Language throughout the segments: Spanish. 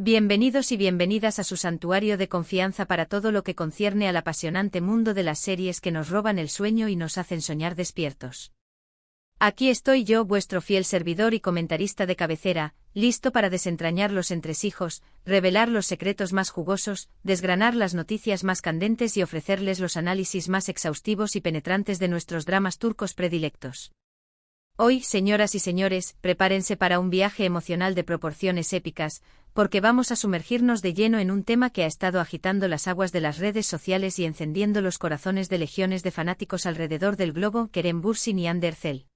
Bienvenidos y bienvenidas a su santuario de confianza para todo lo que concierne al apasionante mundo de las series que nos roban el sueño y nos hacen soñar despiertos. Aquí estoy yo, vuestro fiel servidor y comentarista de cabecera, listo para desentrañar los entresijos, revelar los secretos más jugosos, desgranar las noticias más candentes y ofrecerles los análisis más exhaustivos y penetrantes de nuestros dramas turcos predilectos. Hoy, señoras y señores, prepárense para un viaje emocional de proporciones épicas, porque vamos a sumergirnos de lleno en un tema que ha estado agitando las aguas de las redes sociales y encendiendo los corazones de legiones de fanáticos alrededor del globo: Kerem Bürsin y Hande Erçel.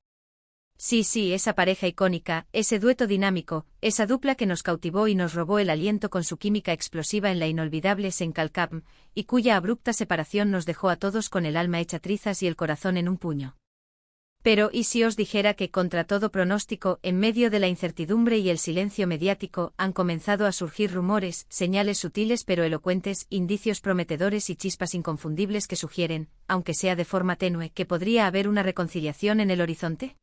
Sí, esa pareja icónica, ese dueto dinámico, esa dupla que nos cautivó y nos robó el aliento con su química explosiva en la inolvidable Sen Kalkapm, y cuya abrupta separación nos dejó a todos con el alma hecha trizas y el corazón en un puño. Pero, ¿y si os dijera que, contra todo pronóstico, en medio de la incertidumbre y el silencio mediático, han comenzado a surgir rumores, señales sutiles pero elocuentes, indicios prometedores y chispas inconfundibles que sugieren, aunque sea de forma tenue, que podría haber una reconciliación en el horizonte?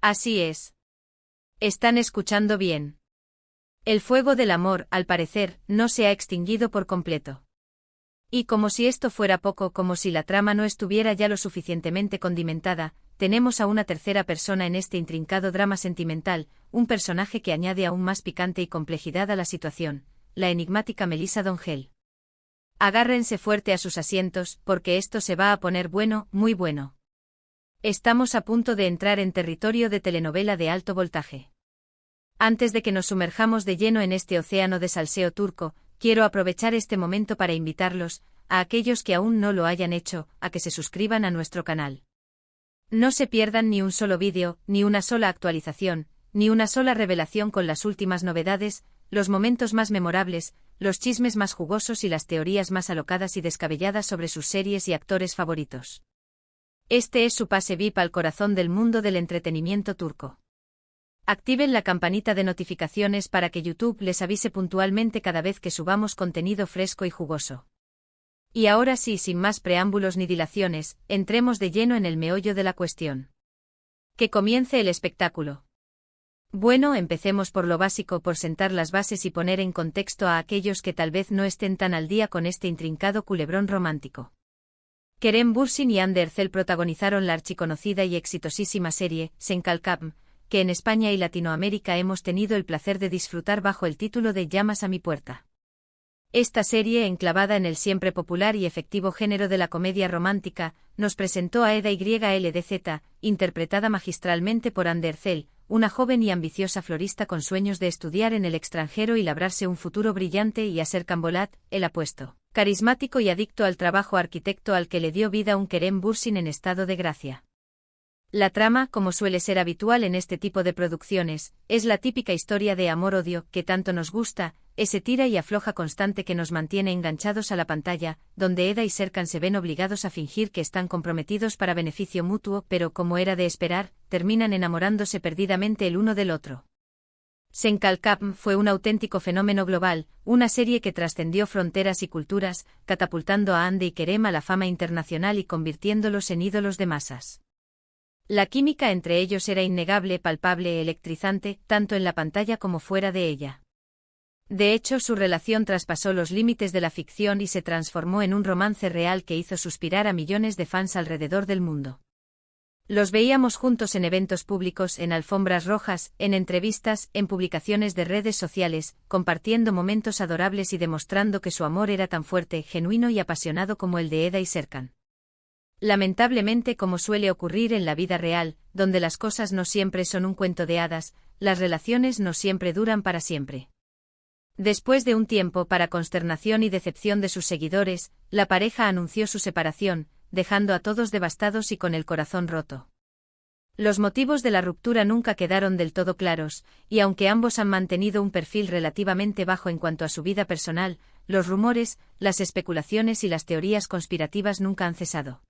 Así es. Están escuchando bien. El fuego del amor, al parecer, no se ha extinguido por completo. Y como si esto fuera poco, como si la trama no estuviera ya lo suficientemente condimentada, tenemos a una tercera persona en este intrincado drama sentimental, un personaje que añade aún más picante y complejidad a la situación, la enigmática Melissa D'Ongel. Agárrense fuerte a sus asientos, porque esto se va a poner bueno, muy bueno. Estamos a punto de entrar en territorio de telenovela de alto voltaje. Antes de que nos sumerjamos de lleno en este océano de salseo turco, quiero aprovechar este momento para invitarlos, a aquellos que aún no lo hayan hecho, a que se suscriban a nuestro canal. No se pierdan ni un solo vídeo, ni una sola actualización, ni una sola revelación con las últimas novedades, los momentos más memorables, los chismes más jugosos y las teorías más alocadas y descabelladas sobre sus series y actores favoritos. Este es su pase VIP al corazón del mundo del entretenimiento turco. Activen la campanita de notificaciones para que YouTube les avise puntualmente cada vez que subamos contenido fresco y jugoso. Y ahora sí, sin más preámbulos ni dilaciones, entremos de lleno en el meollo de la cuestión. Que comience el espectáculo. Bueno, empecemos por lo básico, por sentar las bases y poner en contexto a aquellos que tal vez no estén tan al día con este intrincado culebrón romántico. Kerem Bürsin y Hande Erçel protagonizaron la archiconocida y exitosísima serie, Sen Kalkapm, que en España y Latinoamérica hemos tenido el placer de disfrutar bajo el título de Llamas a mi puerta. Esta serie, enclavada en el siempre popular y efectivo género de la comedia romántica, nos presentó a Eda YLDZ, interpretada magistralmente por Hande Erçel, una joven y ambiciosa florista con sueños de estudiar en el extranjero y labrarse un futuro brillante, y Aser Cambolat, el apuesto, carismático y adicto al trabajo arquitecto al que le dio vida un Kerem Bürsin en estado de gracia. La trama, como suele ser habitual en este tipo de producciones, es la típica historia de amor-odio que tanto nos gusta, ese tira y afloja constante que nos mantiene enganchados a la pantalla, donde Eda y Serkan se ven obligados a fingir que están comprometidos para beneficio mutuo, pero como era de esperar, terminan enamorándose perdidamente el uno del otro. Sen Kalkapm fue un auténtico fenómeno global, una serie que trascendió fronteras y culturas, catapultando a Hande y Kerem a la fama internacional y convirtiéndolos en ídolos de masas. La química entre ellos era innegable, palpable, electrizante, tanto en la pantalla como fuera de ella. De hecho, su relación traspasó los límites de la ficción y se transformó en un romance real que hizo suspirar a millones de fans alrededor del mundo. Los veíamos juntos en eventos públicos, en alfombras rojas, en entrevistas, en publicaciones de redes sociales, compartiendo momentos adorables y demostrando que su amor era tan fuerte, genuino y apasionado como el de Eda y Serkan. Lamentablemente, como suele ocurrir en la vida real, donde las cosas no siempre son un cuento de hadas, las relaciones no siempre duran para siempre. Después de un tiempo, para consternación y decepción de sus seguidores, la pareja anunció su separación, dejando a todos devastados y con el corazón roto. Los motivos de la ruptura nunca quedaron del todo claros, y aunque ambos han mantenido un perfil relativamente bajo en cuanto a su vida personal, los rumores, las especulaciones y las teorías conspirativas nunca han cesado.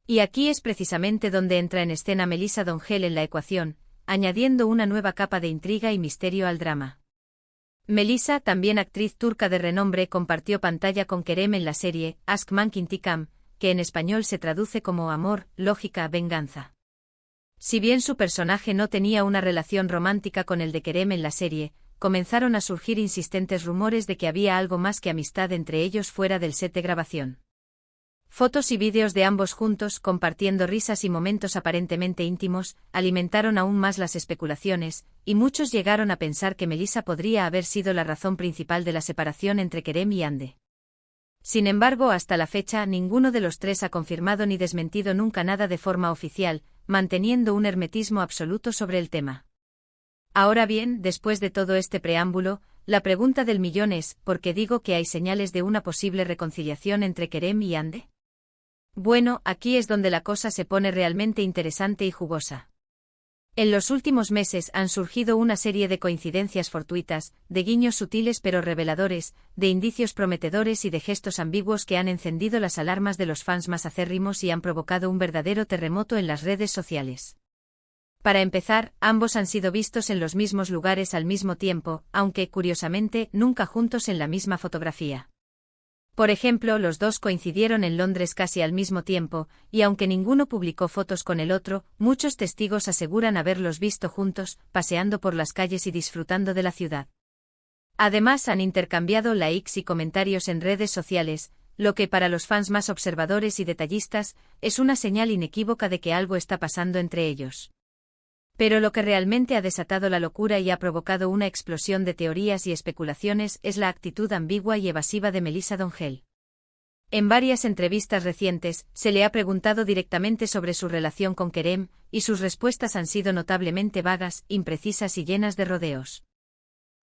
Y aquí es precisamente donde entra en escena Melissa D'Ongel en la ecuación, añadiendo una nueva capa de intriga y misterio al drama. Melissa, también actriz turca de renombre, compartió pantalla con Kerem en la serie Aşk Intikam, que en español se traduce como Amor, Lógica, Venganza. Si bien su personaje no tenía una relación romántica con el de Kerem en la serie, comenzaron a surgir insistentes rumores de que había algo más que amistad entre ellos fuera del set de grabación. Fotos y vídeos de ambos juntos, compartiendo risas y momentos aparentemente íntimos, alimentaron aún más las especulaciones, y muchos llegaron a pensar que Melissa podría haber sido la razón principal de la separación entre Kerem y Hande. Sin embargo, hasta la fecha, ninguno de los tres ha confirmado ni desmentido nunca nada de forma oficial, manteniendo un hermetismo absoluto sobre el tema. Ahora bien, después de todo este preámbulo, la pregunta del millón es, ¿por qué digo que hay señales de una posible reconciliación entre Kerem y Hande? Bueno, aquí es donde la cosa se pone realmente interesante y jugosa. En los últimos meses han surgido una serie de coincidencias fortuitas, de guiños sutiles pero reveladores, de indicios prometedores y de gestos ambiguos que han encendido las alarmas de los fans más acérrimos y han provocado un verdadero terremoto en las redes sociales. Para empezar, ambos han sido vistos en los mismos lugares al mismo tiempo, aunque, curiosamente, nunca juntos en la misma fotografía. Por ejemplo, los dos coincidieron en Londres casi al mismo tiempo, y aunque ninguno publicó fotos con el otro, muchos testigos aseguran haberlos visto juntos, paseando por las calles y disfrutando de la ciudad. Además, han intercambiado likes y comentarios en redes sociales, lo que para los fans más observadores y detallistas, es una señal inequívoca de que algo está pasando entre ellos. Pero lo que realmente ha desatado la locura y ha provocado una explosión de teorías y especulaciones es la actitud ambigua y evasiva de Melissa D'Angel. En varias entrevistas recientes, se le ha preguntado directamente sobre su relación con Kerem, y sus respuestas han sido notablemente vagas, imprecisas y llenas de rodeos.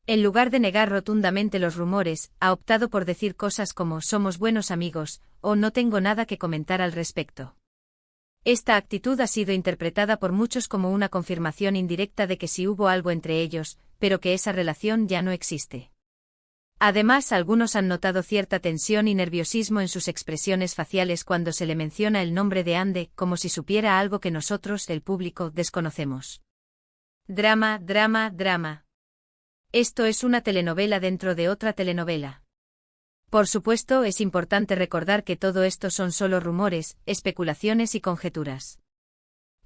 En lugar de negar rotundamente los rumores, ha optado por decir cosas como «somos buenos amigos» o «no tengo nada que comentar al respecto». Esta actitud ha sido interpretada por muchos como una confirmación indirecta de que sí hubo algo entre ellos, pero que esa relación ya no existe. Además, algunos han notado cierta tensión y nerviosismo en sus expresiones faciales cuando se le menciona el nombre de Hande, como si supiera algo que nosotros, el público, desconocemos. Drama, drama, drama. Esto es una telenovela dentro de otra telenovela. Por supuesto, es importante recordar que todo esto son solo rumores, especulaciones y conjeturas.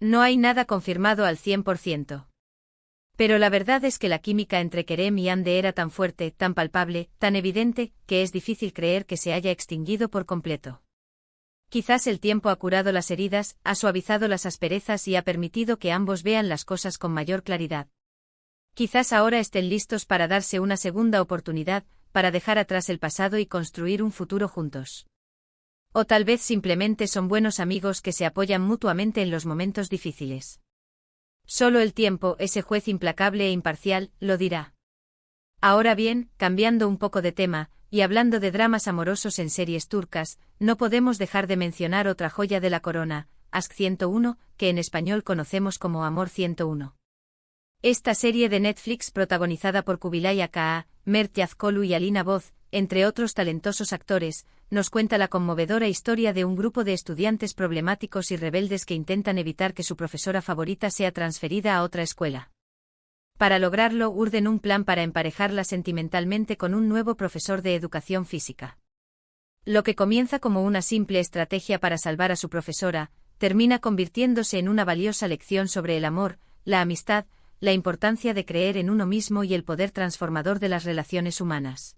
No hay nada confirmado al 100%. Pero la verdad es que la química entre Kerem y Hande era tan fuerte, tan palpable, tan evidente, que es difícil creer que se haya extinguido por completo. Quizás el tiempo ha curado las heridas, ha suavizado las asperezas y ha permitido que ambos vean las cosas con mayor claridad. Quizás ahora estén listos para darse una segunda oportunidad, para dejar atrás el pasado y construir un futuro juntos. O tal vez simplemente son buenos amigos que se apoyan mutuamente en los momentos difíciles. Solo el tiempo, ese juez implacable e imparcial, lo dirá. Ahora bien, cambiando un poco de tema, y hablando de dramas amorosos en series turcas, no podemos dejar de mencionar otra joya de la corona, Aşk 101, que en español conocemos como Amor 101. Esta serie de Netflix, protagonizada por Kubilay Aka, Mert Yazkolu y Alina Boz, entre otros talentosos actores, nos cuenta la conmovedora historia de un grupo de estudiantes problemáticos y rebeldes que intentan evitar que su profesora favorita sea transferida a otra escuela. Para lograrlo, urden un plan para emparejarla sentimentalmente con un nuevo profesor de educación física. Lo que comienza como una simple estrategia para salvar a su profesora, termina convirtiéndose en una valiosa lección sobre el amor, la amistad, la importancia de creer en uno mismo y el poder transformador de las relaciones humanas.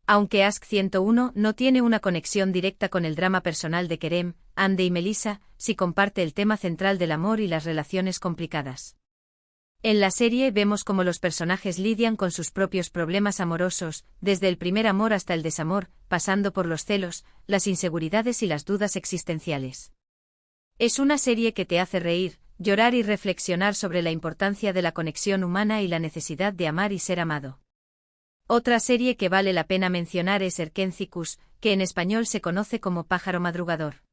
Aunque Aşk 101 no tiene una conexión directa con el drama personal de Kerem, Hande y Melissa, sí comparte el tema central del amor y las relaciones complicadas. En la serie vemos cómo los personajes lidian con sus propios problemas amorosos, desde el primer amor hasta el desamor, pasando por los celos, las inseguridades y las dudas existenciales. Es una serie que te hace reír, llorar y reflexionar sobre la importancia de la conexión humana y la necesidad de amar y ser amado. Otra serie que vale la pena mencionar es Erkencikus, que en español se conoce como Pájaro Madrugador.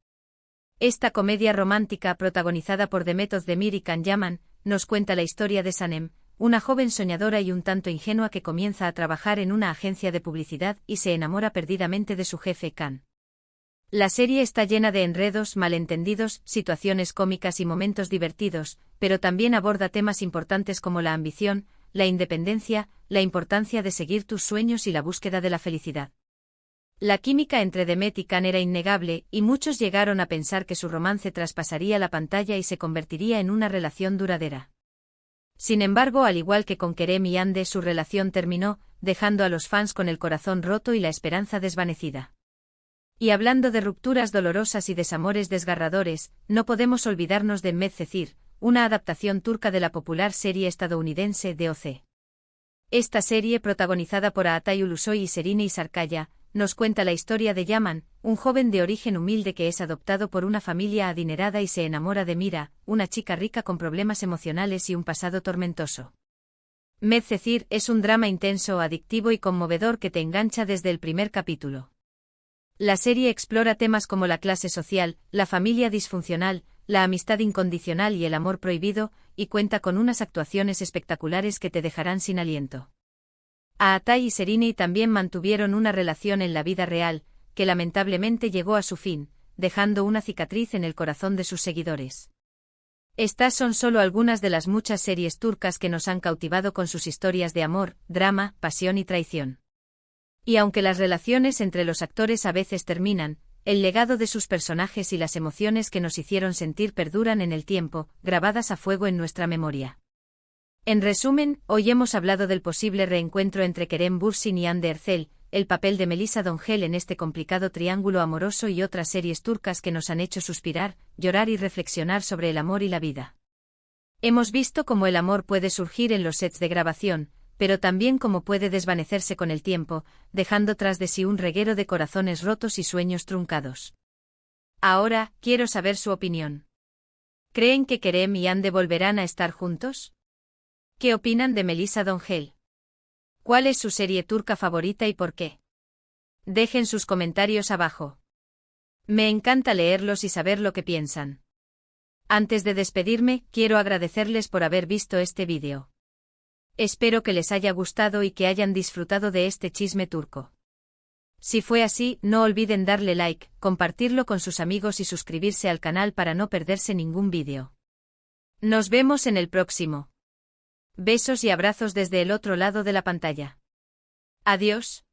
Esta comedia romántica protagonizada por Demet Özdemir y Can Yaman, nos cuenta la historia de Sanem, una joven soñadora y un tanto ingenua que comienza a trabajar en una agencia de publicidad y se enamora perdidamente de su jefe Can. La serie está llena de enredos, malentendidos, situaciones cómicas y momentos divertidos, pero también aborda temas importantes como la ambición, la independencia, la importancia de seguir tus sueños y la búsqueda de la felicidad. La química entre Demet y Can era innegable, y muchos llegaron a pensar que su romance traspasaría la pantalla y se convertiría en una relación duradera. Sin embargo, al igual que con Kerem y Ande, su relación terminó, dejando a los fans con el corazón roto y la esperanza desvanecida. Y hablando de rupturas dolorosas y desamores desgarradores, no podemos olvidarnos de Medcezir, una adaptación turca de la popular serie estadounidense DOC. Esta serie, protagonizada por Atay Ulusoy y Serine Sarkaya, nos cuenta la historia de Yaman, un joven de origen humilde que es adoptado por una familia adinerada y se enamora de Mira, una chica rica con problemas emocionales y un pasado tormentoso. Medcezir es un drama intenso, adictivo y conmovedor que te engancha desde el primer capítulo. La serie explora temas como la clase social, la familia disfuncional, la amistad incondicional y el amor prohibido, y cuenta con unas actuaciones espectaculares que te dejarán sin aliento. Atay y Serine también mantuvieron una relación en la vida real, que lamentablemente llegó a su fin, dejando una cicatriz en el corazón de sus seguidores. Estas son solo algunas de las muchas series turcas que nos han cautivado con sus historias de amor, drama, pasión y traición. Y aunque las relaciones entre los actores a veces terminan, el legado de sus personajes y las emociones que nos hicieron sentir perduran en el tiempo, grabadas a fuego en nuestra memoria. En resumen, hoy hemos hablado del posible reencuentro entre Kerem Bürsin y Hande Erçel, el papel de Melisa Dongel en este complicado triángulo amoroso y otras series turcas que nos han hecho suspirar, llorar y reflexionar sobre el amor y la vida. Hemos visto cómo el amor puede surgir en los sets de grabación, pero también cómo puede desvanecerse con el tiempo, dejando tras de sí un reguero de corazones rotos y sueños truncados. Ahora, quiero saber su opinión. ¿Creen que Kerem y Hande volverán a estar juntos? ¿Qué opinan de Melisa Dongel? ¿Cuál es su serie turca favorita y por qué? Dejen sus comentarios abajo. Me encanta leerlos y saber lo que piensan. Antes de despedirme, quiero agradecerles por haber visto este vídeo. Espero que les haya gustado y que hayan disfrutado de este chisme turco. Si fue así, no olviden darle like, compartirlo con sus amigos y suscribirse al canal para no perderse ningún vídeo. Nos vemos en el próximo. Besos y abrazos desde el otro lado de la pantalla. Adiós.